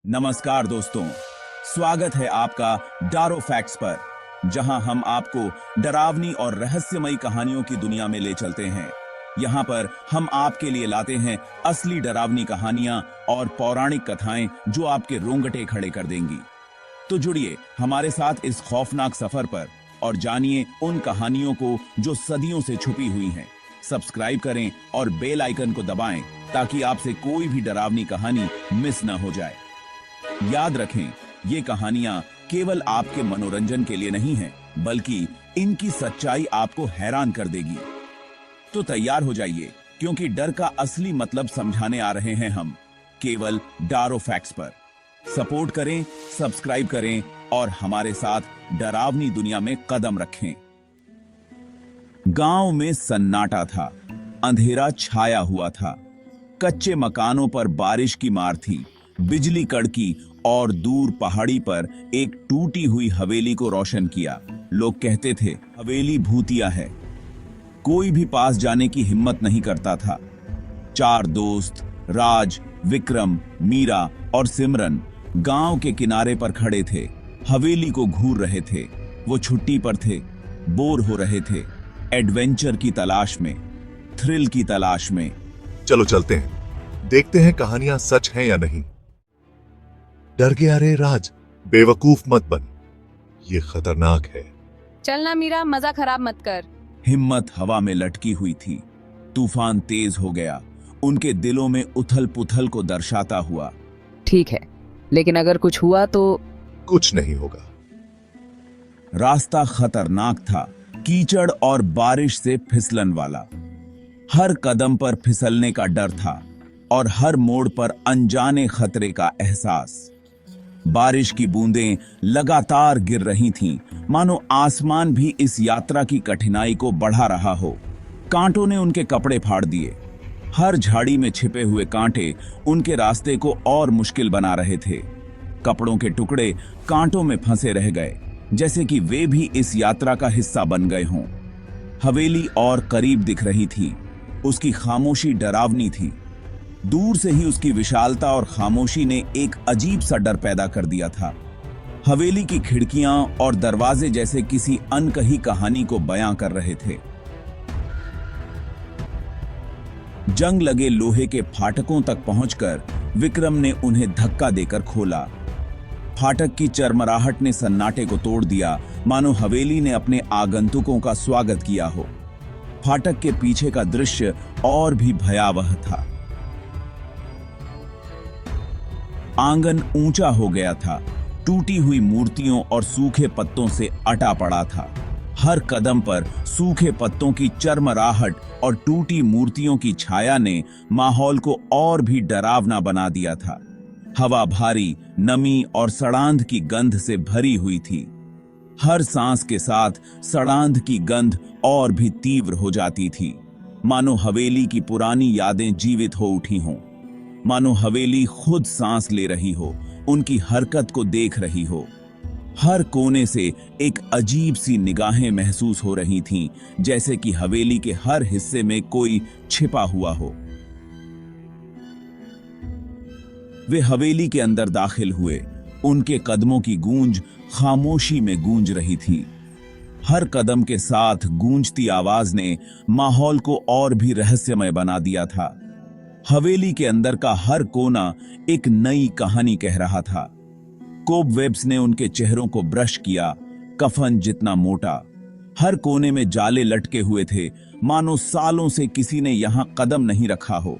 नमस्कार दोस्तों, स्वागत है आपका डारो फैक्ट्स पर, जहां हम आपको डरावनी और रहस्यमयी कहानियों की दुनिया में ले चलते हैं। यहां पर हम आपके लिए लाते हैं असली डरावनी कहानियां और पौराणिक कथाएं जो आपके रोंगटे खड़े कर देंगी। तो जुड़िए हमारे साथ इस खौफनाक सफर पर और जानिए उन कहानियों को जो सदियों से छुपी हुई हैं। सब्सक्राइब करें और बेल आइकन को दबाएं ताकि आपसे कोई भी डरावनी कहानी मिस न हो जाए। याद रखें, ये कहानियां केवल आपके मनोरंजन के लिए नहीं हैं, बल्कि इनकी सच्चाई आपको हैरान कर देगी। तो तैयार हो जाइए, क्योंकि डर का असली मतलब समझाने आ रहे हैं हम, केवल डारो फैक्ट्स पर। सपोर्ट करें, सब्सक्राइब करें और हमारे साथ डरावनी दुनिया में कदम रखें। गांव में सन्नाटा था, अंधेरा छाया हुआ था। कच्चे मकानों पर बारिश की मार थी। बिजली कड़की और दूर पहाड़ी पर एक टूटी हुई हवेली को रोशन किया। लोग कहते थे, हवेली भूतिया है। कोई भी पास जाने की हिम्मत नहीं करता था। चार दोस्त, राज, विक्रम, मीरा और सिमरन, गांव के किनारे पर खड़े थे। हवेली को घूर रहे थे। वो छुट्टी पर थे, बोर हो रहे थे, एडवेंचर की तलाश में, थ्रिल की तलाश में। चलो चलते हैं, देखते हैं कहानियां सच हैं या नहीं। डर गया रे राज, बेवकूफ मत बन, ये खतरनाक है। चलना मीरा, मजा खराब मत कर। हिम्मत हवा में लटकी हुई थी। तूफान तेज हो गया, उनके दिलों में उथल पुथल को दर्शाता हुआ। ठीक है, लेकिन अगर कुछ हुआ तो? कुछ नहीं होगा। रास्ता खतरनाक था, कीचड़ और बारिश से फिसलन वाला। हर कदम पर फिसलने का डर था और हर मोड़ पर अनजाने खतरे का एहसास। बारिश की बूंदें लगातार गिर रही थीं, मानो आसमान भी इस यात्रा की कठिनाई को बढ़ा रहा हो। कांटों ने उनके कपड़े फाड़ दिए। हर झाड़ी में छिपे हुए कांटे उनके रास्ते को और मुश्किल बना रहे थे। कपड़ों के टुकड़े कांटों में फंसे रह गए, जैसे कि वे भी इस यात्रा का हिस्सा बन गए हों। हवेली और करीब दिख रही थी। उसकी खामोशी डरावनी थी। दूर से ही उसकी विशालता और खामोशी ने एक अजीब सा डर पैदा कर दिया था। हवेली की खिड़कियां और दरवाजे जैसे किसी अनकही कहानी को बयां कर रहे थे। जंग लगे लोहे के फाटकों तक पहुंचकर विक्रम ने उन्हें धक्का देकर खोला। फाटक की चरमराहट ने सन्नाटे को तोड़ दिया, मानो हवेली ने अपने आगंतुकों का स्वागत किया हो। फाटक के पीछे का दृश्य और भी भयावह था। आंगन ऊंचा हो गया था, टूटी हुई मूर्तियों और सूखे पत्तों से अटा पड़ा था। हर कदम पर सूखे पत्तों की चरमराहट और टूटी मूर्तियों की छाया ने माहौल को और भी डरावना बना दिया था। हवा भारी, नमी और सड़ांध की गंध से भरी हुई थी। हर सांस के साथ सड़ांध की गंध और भी तीव्र हो जाती थी, मानो हवेली की पुरानी यादें जीवित हो उठी हों। मानो हवेली खुद सांस ले रही हो, उनकी हरकत को देख रही हो। हर कोने से एक अजीब सी निगाहें महसूस हो रही थीं, जैसे कि हवेली के हर हिस्से में कोई छिपा हुआ हो। वे हवेली के अंदर दाखिल हुए। उनके कदमों की गूंज खामोशी में गूंज रही थी। हर कदम के साथ गूंजती आवाज ने माहौल को और भी रहस्यमय बना दिया था। हवेली के अंदर का हर कोना एक नई कहानी कह रहा था। कोबवेब्स ने उनके चेहरों को ब्रश किया, कफन जितना मोटा। हर कोने में जाले लटके हुए थे, मानो सालों से किसी ने यहां कदम नहीं रखा हो।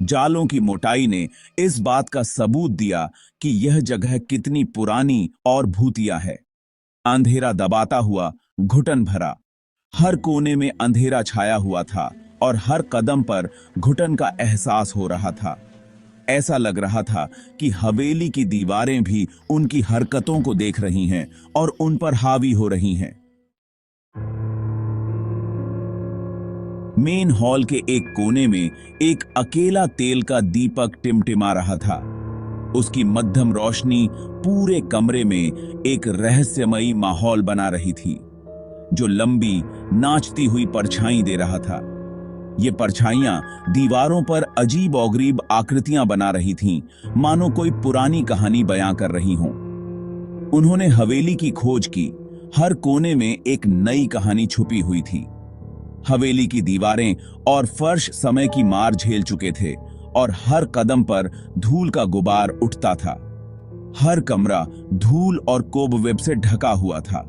जालों की मोटाई ने इस बात का सबूत दिया कि यह जगह कितनी पुरानी और भूतिया है। अंधेरा दबाता हुआ, घुटन भरा। हर कोने में अंधेरा छाया हुआ था और हर कदम पर घुटन का एहसास हो रहा था। ऐसा लग रहा था कि हवेली की दीवारें भी उनकी हरकतों को देख रही हैं और उन पर हावी हो रही हैं। मेन हॉल के एक कोने में एक अकेला तेल का दीपक टिमटिमा रहा था। उसकी मध्यम रोशनी पूरे कमरे में एक रहस्यमयी माहौल बना रही थी, जो लंबी नाचती हुई परछाई दे रहा था। ये परछाइयां दीवारों पर अजीब औगरीब आकृतियां बना रही थीं, मानो कोई पुरानी कहानी बयां कर रही हों। उन्होंने हवेली की खोज की। हर कोने में एक नई कहानी छुपी हुई थी। हवेली की दीवारें और फर्श समय की मार झेल चुके थे और हर कदम पर धूल का गुबार उठता था। हर कमरा धूल और कोबवेब से ढका हुआ था।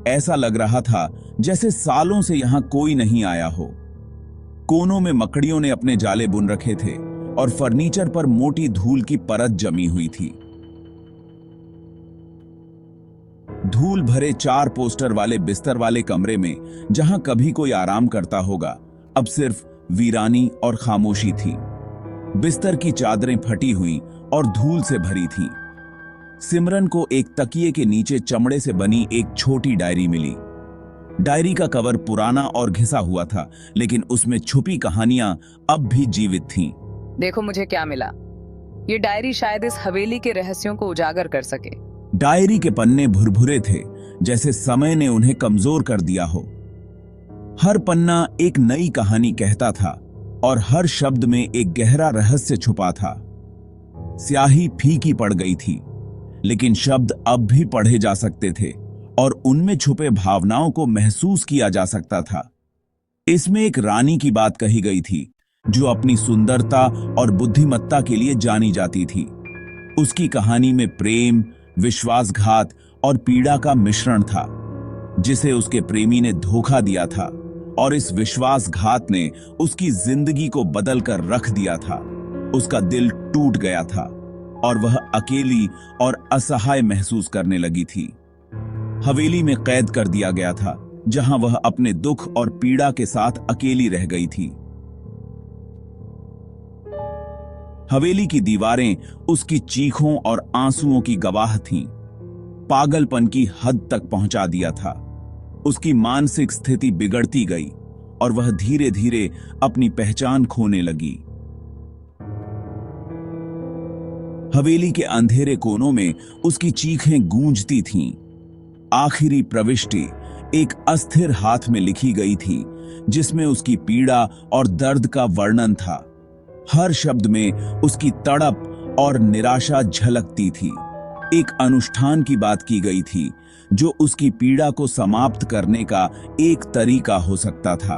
ऐसा लग रहा था जैसे सालों से यहां कोई नहीं आया हो। कोनों में मकड़ियों ने अपने जाले बुन रखे थे और फर्नीचर पर मोटी धूल की परत जमी हुई थी। धूल भरे 4 पोस्टर वाले बिस्तर वाले कमरे में, जहां कभी कोई आराम करता होगा, अब सिर्फ वीरानी और खामोशी थी। बिस्तर की चादरें फटी हुई और धूल से भरी थीं। सिमरन को एक तकिए के नीचे चमड़े से बनी एक छोटी डायरी मिली। डायरी का कवर पुराना और घिसा हुआ था, लेकिन उसमें छुपी कहानियां अब भी जीवित थीं। देखो मुझे क्या मिला। ये डायरी शायद इस हवेली के रहस्यों को उजागर कर सके। डायरी के पन्ने भुरभुरे थे, जैसे समय ने उन्हें कमजोर कर दिया हो। हर पन्ना एक नई कहानी कहता था और हर शब्द में एक गहरा रहस्य छुपा था। स्याही फीकी पड़ गई थी, लेकिन शब्द अब भी पढ़े जा सकते थे और उनमें छुपे भावनाओं को महसूस किया जा सकता था। इसमें एक रानी की बात कही गई थी, जो अपनी सुंदरता और बुद्धिमत्ता के लिए जानी जाती थी। उसकी कहानी में प्रेम, विश्वासघात और पीड़ा का मिश्रण था, जिसे उसके प्रेमी ने धोखा दिया था, और इस विश्वासघात ने उसकी जिंदगी को बदलकर रख दिया था। उसका दिल टूट गया था और वह अकेली और असहाय महसूस करने लगी थी। हवेली में कैद कर दिया गया था, जहां वह अपने दुख और पीड़ा के साथ अकेली रह गई थी। हवेली की दीवारें उसकी चीखों और आंसुओं की गवाह थीं। पागलपन की हद तक पहुंचा दिया था। उसकी मानसिक स्थिति बिगड़ती गई और वह धीरे धीरे अपनी पहचान खोने लगी। हवेली के अंधेरे कोनों में उसकी चीखें गूंजती थीं। आखिरी प्रविष्टि एक अस्थिर हाथ में लिखी गई थी, जिसमें उसकी पीड़ा और दर्द का वर्णन था। हर शब्द में उसकी तड़प और निराशा झलकती थी। एक अनुष्ठान की बात की गई थी, जो उसकी पीड़ा को समाप्त करने का एक तरीका हो सकता था।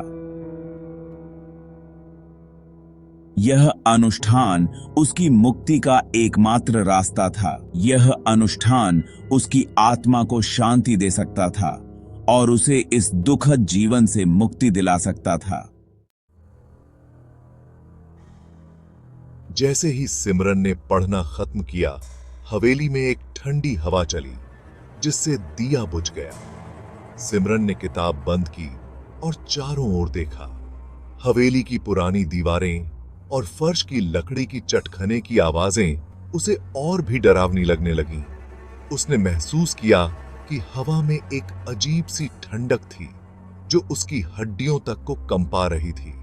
यह अनुष्ठान उसकी मुक्ति का एकमात्र रास्ता था। यह अनुष्ठान उसकी आत्मा को शांति दे सकता था और उसे इस दुखद जीवन से मुक्ति दिला सकता था। जैसे ही सिमरन ने पढ़ना खत्म किया, हवेली में एक ठंडी हवा चली, जिससे दिया बुझ गया। सिमरन ने किताब बंद की और चारों ओर देखा। हवेली की पुरानी दीवारें और फर्श की लकड़ी की चटखने की आवाजें उसे और भी डरावनी लगने लगीं। उसने महसूस किया कि हवा में एक अजीब सी ठंडक थी, जो उसकी हड्डियों तक को कंपा रही थी।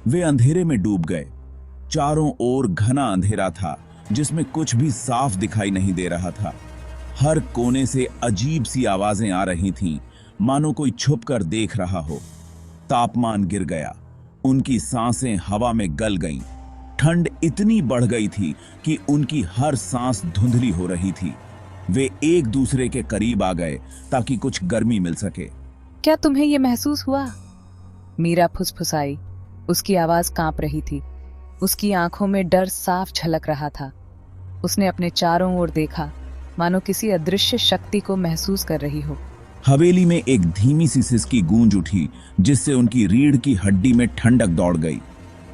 वे अंधेरे में डूब गए। चारों ओर घना अंधेरा था, जिसमें कुछ भी साफ दिखाई नहीं दे रहा था। हर कोने से अजीब सी आवाजें आ रही थीं, मानो कोई छुपकर देख रहा हो। तापमान गिर गया। उनकी सांसें हवा में गल गईं। ठंड इतनी बढ़ गई थी कि उनकी हर सांस धुंधली हो रही थी। वे एक दूसरे के करीब आ गए ताकि कुछ गर्मी मिल सके। क्या तुम्हें यह महसूस हुआ? मीरा फुसफुसाई। उसकी आवाज कांप रही थी। उसकी आंखों में डर साफ झलक रहा था। उसने अपने चारों ओर देखा, मानो किसी अदृश्य शक्ति को महसूस कर रही हो। हवेली में एक धीमी सी सिसकी गूंज उठी, जिससे उनकी रीढ़ की हड्डी में ठंडक दौड़ गई।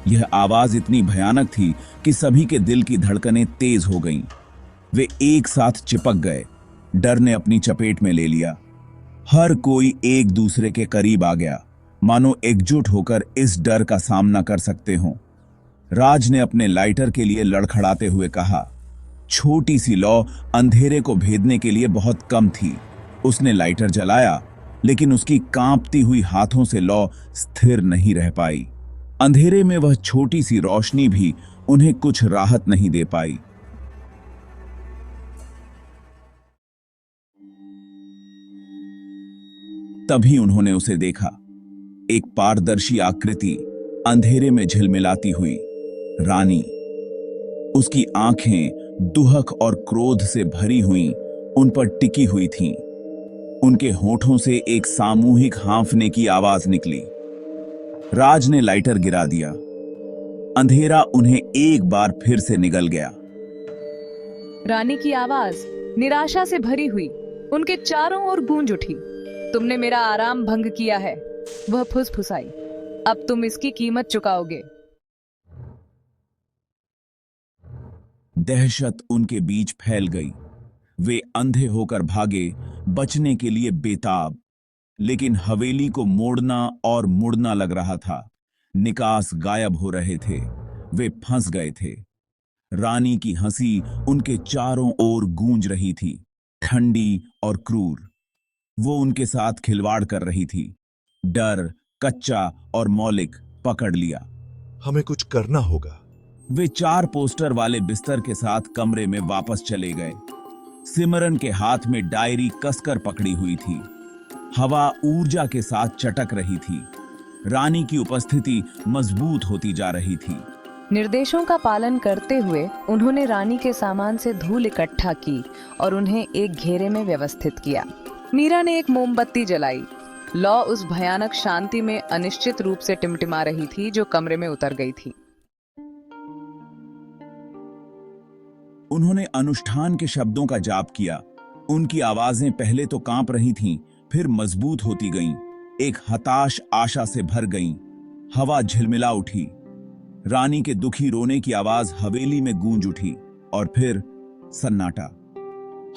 यह आवाज इतनी भयानक थी कि सभी के दिल की धड़कनें तेज हो गईं। वे एक साथ चिपक गए। डर ने अपनी चपेट में ले लिया। हर कोई एक दूसरे के करीब आ गया, मानो एकजुट होकर इस डर का सामना कर सकते हों। राज ने अपने लाइटर के लिए लड़खड़ाते हुए कहा। छोटी सी लौ अंधेरे को भेदने के लिए बहुत कम थी। उसने लाइटर जलाया, लेकिन उसकी कांपती हुई हाथों से लौ स्थिर नहीं रह पाई। अंधेरे में वह छोटी सी रोशनी भी उन्हें कुछ राहत नहीं दे पाई। तभी उन्होंने उसे देखा। एक पारदर्शी आकृति अंधेरे में झिलमिलाती हुई रानी। उसकी आंखें दुहक और क्रोध से भरी हुई उन पर टिकी हुई थीं। उनके होठों से एक सामूहिक हांफने की आवाज निकली। राज ने लाइटर गिरा दिया। अंधेरा उन्हें एक बार फिर से निगल गया। रानी की आवाज निराशा से भरी हुई उनके चारों ओर गूंज उठी। तुमने मेरा आराम भंग किया है, वह फुसफुसाई। अब तुम इसकी कीमत चुकाओगे। दहशत उनके बीच फैल गई। वे अंधे होकर भागे, बचने के लिए बेताब। लेकिन हवेली को मोड़ना और मुड़ना लग रहा था। निकास गायब हो रहे थे। वे फंस गए थे। रानी की हंसी उनके चारों ओर गूंज रही थी, ठंडी और क्रूर। वो उनके साथ खिलवाड़ कर रही थी। डर, कच्चा और मौलिक, पकड़ लिया। हमें कुछ करना होगा। वे 4 पोस्टर वाले बिस्तर के साथ कमरे में वापस चले गए। सिमरन के हाथ में डायरी कसकर पकड़ी हुई थी। हवा ऊर्जा के साथ चटक रही थी। रानी की उपस्थिति मजबूत होती जा रही थी। निर्देशों का पालन करते हुए उन्होंने रानी के सामान से धूल इकट्ठा की और उन्हें एक घेरे में व्यवस्थित किया। मीरा ने एक मोमबत्ती जलाई। लौ उस भयानक शांति में अनिश्चित रूप से टिमटिमा रही थी जो कमरे में उतर गई थी। उन्होंने अनुष्ठान के शब्दों का जाप किया। उनकी आवाजें पहले तो कांप रही थीं, फिर मजबूत होती गईं, एक हताश आशा से भर गईं। हवा झिलमिला उठी। रानी के दुखी रोने की आवाज हवेली में गूंज उठी और फिर सन्नाटा।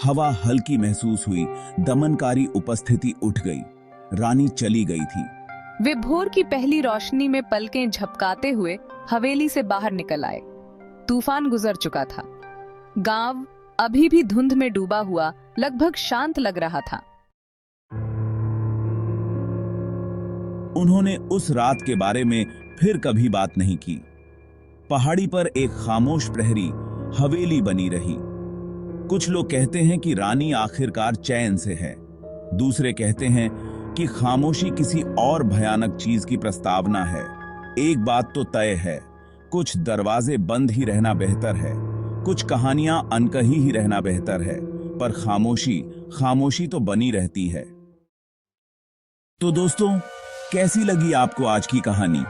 हवा हल्की महसूस हुई, दमनकारी उपस्थिति उठ गई। रानी चली गई थी। वे भोर की पहली रोशनी में पलकें झपकाते हुए हवेली से बाहर निकल आए। तूफान गुजर चुका था। गांव अभी भी धुंध में डूबा हुआ लगभग शांत लग रहा था। उन्होंने उस रात के बारे में फिर कभी बात नहीं की। पहाड़ी पर एक खामोश प्रहरी हवेली बनी रही। कुछ लोग कहते हैं कि रानी आखिरकार चैन से है। दूसरे कहते हैं कि खामोशी किसी और भयानक चीज की प्रस्तावना है। एक बात तो तय है, कुछ दरवाजे बंद ही रहना बेहतर है, कुछ कहानियां अनकही ही रहना बेहतर है, पर खामोशी तो बनी रहती है। तो दोस्तों, कैसी लगी आपको आज की कहानी?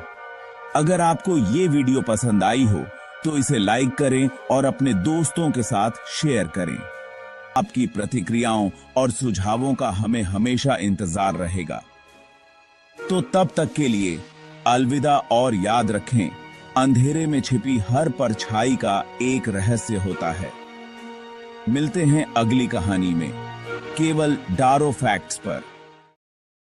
अगर आपको ये वीडियो पसंद आई हो तो इसे लाइक करें और अपने दोस्तों के साथ शेयर करें। आपकी प्रतिक्रियाओं और सुझावों का हमें हमेशा इंतजार रहेगा। तो तब तक के लिए अलविदा, और याद रखें, अंधेरे में छिपी हर परछाई का एक रहस्य होता है। मिलते हैं अगली कहानी में, केवल डारो फैक्ट्स पर।